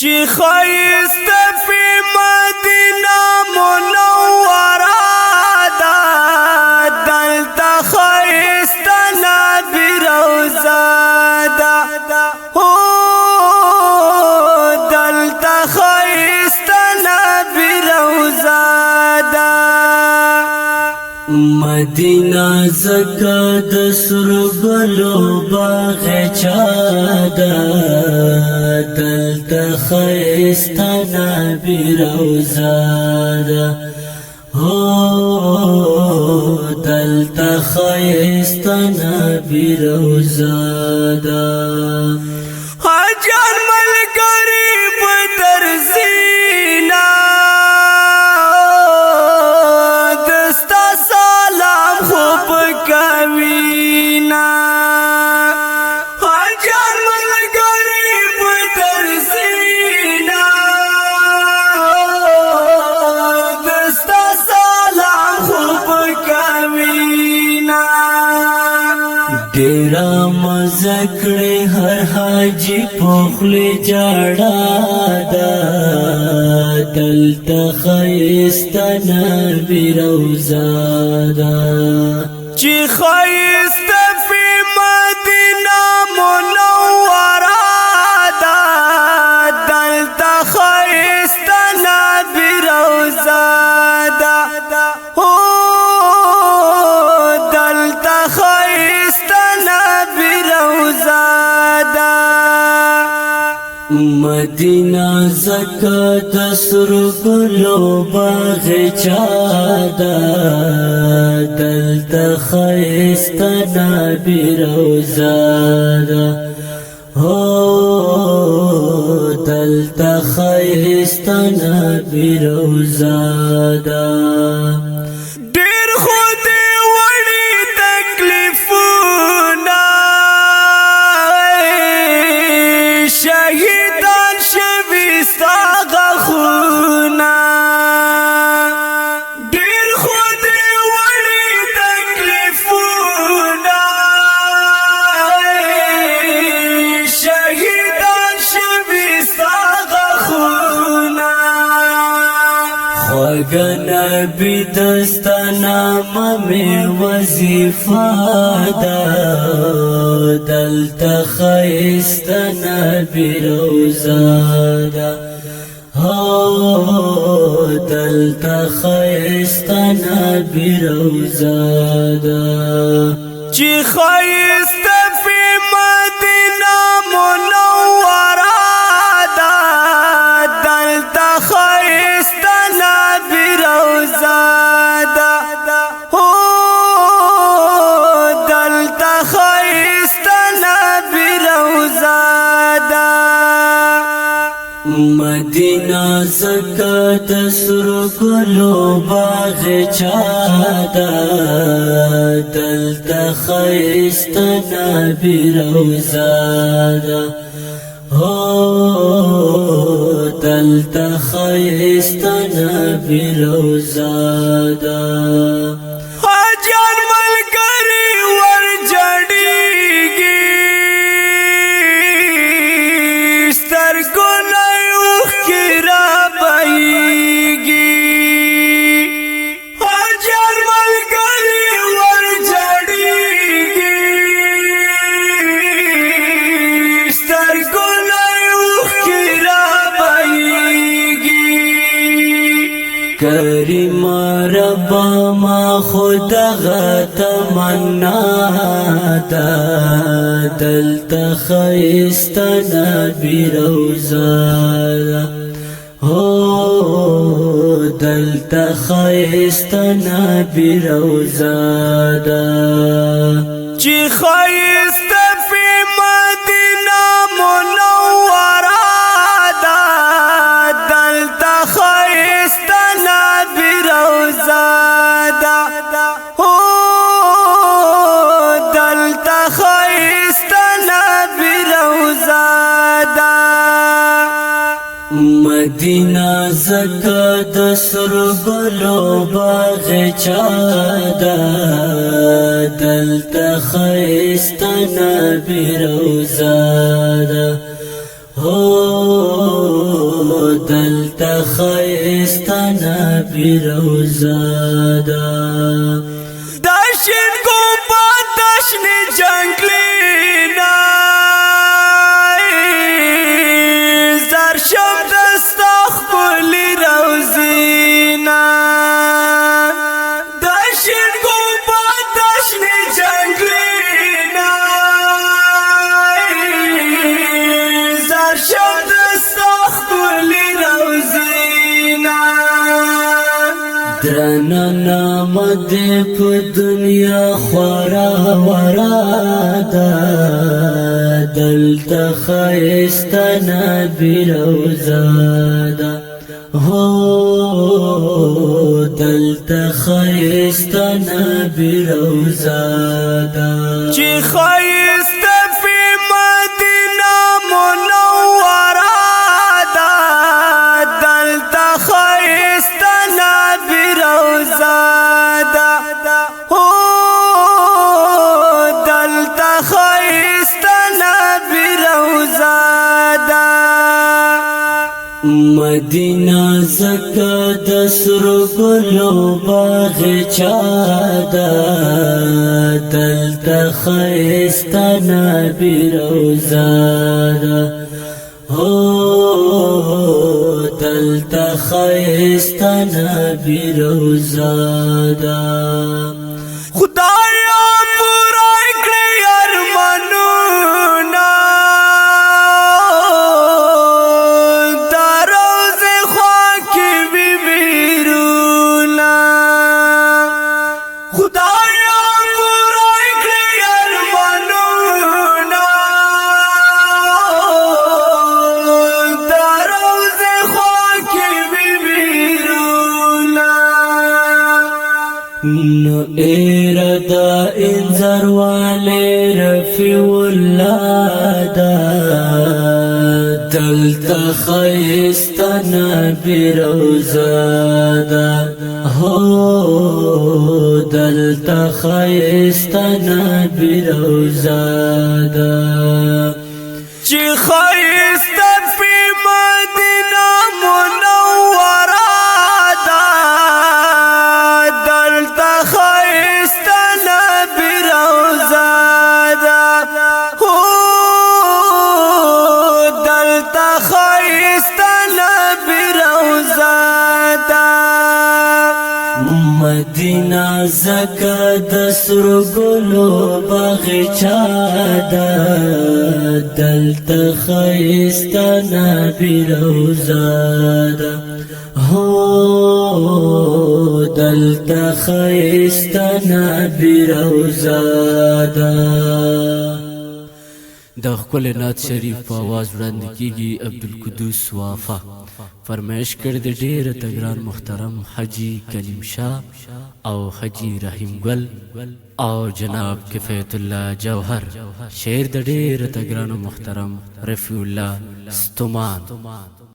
چې ښایسته فی مدینه منوره ده دلته ښایسته نبی روضه ده هو دلته ښایسته نبی روضه ده مدینہ زکا د سرګلو باغچا ده دلته ښایسته نبی روضه ده هو دلته ښایسته نبی روضه ده حاجیان ملګري په درځینا دستا سلام خوب کوینا حاجیان ملګري په درځینا دستا سلام خوب کوینا ډیرا مزه کړې هر حاجی پخلی جاړه ده دلته ښایسته نبی روضه ده چې ښایسته فی مدینه منوره ده دلته ښایسته نبی روضه ده هو دلته ښایسته نبی روضه ده مدینہ زکا د سرګلو باغچا ده دلته ښایسته نبی روضه ده هو دلته ښایسته نبی روضه ده ډېر خو دې وړي تکلیفونه شهیدان شوي ستا غاښونه ډېر خو دې وړي تکلیفونه شهیدان شوي ستا غاښونه خوږه نبی دستا نامه مې وظیفه ده دلته ښایسته نبی روضه ده هو دلته ښایسته نبی روضه ده چې ښایسته فی مدینه منوره ده دلته ښایسته نبی روضه ده هو دلته ښایسته نبی روضه ده مدینہ زکا د سرګلو باغچا ده دلته ښایسته نبی روضه ده هو دلته ښایسته نبی روضه ده حاجیان ملګري ورجړېږي سترګو نه اوښکې رابهېږي حاجیان ملګري ورجړېږي سترګو نه اوښکې رابهېږي کریم ربا ما خدغه تمنا ده دلته ښایسته نبی روضه ده هو دلته ښایسته نبی روضه ده چې ښایسته فی مدینه منوره ده دلته ښایسته نبی روضه ده هو دلته ښایسته نبی روضه ده مدینہ زکا د سرګلو باغچا ده دلته ښایسته نبی روضه ده هو دلتا خیستا نبی روزادا داشن کو پاتشن جنگلی نای زر شب دستخبلی روزینا داشن کو پاتشن جنگلی نای زر شب دستخبلی روزینا درنا نامد پا دنیا خورا ورادا دلتا خیستا نبی روزادا ہو دلتا خیستا نبی روزادا چی خیست فی مدینہ منورہ دا دلتا خیست نبی روزادا ہو دلتا خیست نبی روزادا مدینہ زکا دسر گلو باغ چادا دلتا خیستا نبی روزادا ہو دلتا خیستا نبی روزادا خدایا پورا کړی ارمانونه د روضې خوا کې وي ویرونه خدایا پورا کړی ارمانونه د روضې خوا کې وي ویرونه نو ایردا انذر والے رفیع اللہ دا دلتا خیستا نبی روزادا ہو دلتا خیستا نبی روزادا چی خیست فی مدینہ منورہ دا دلتا خیست نبی روزادا ہو دلتا خیست نبی روزادا مدینہ زکا دسر گلو باغچا دا دلتا خیستا نبی روزادا ہو دلتا خیستا نبی روزادا د خپل نعت شریف په आवाज وړاندې کیږي عبدالقدوس وافا فرمایش کړی د ډېر تګران محترم حجی کلیم شاه او حجی رحیم ګل او جناب کفایت الله جوهر شعر د ډېر تګران محترم رفیع الله ستومان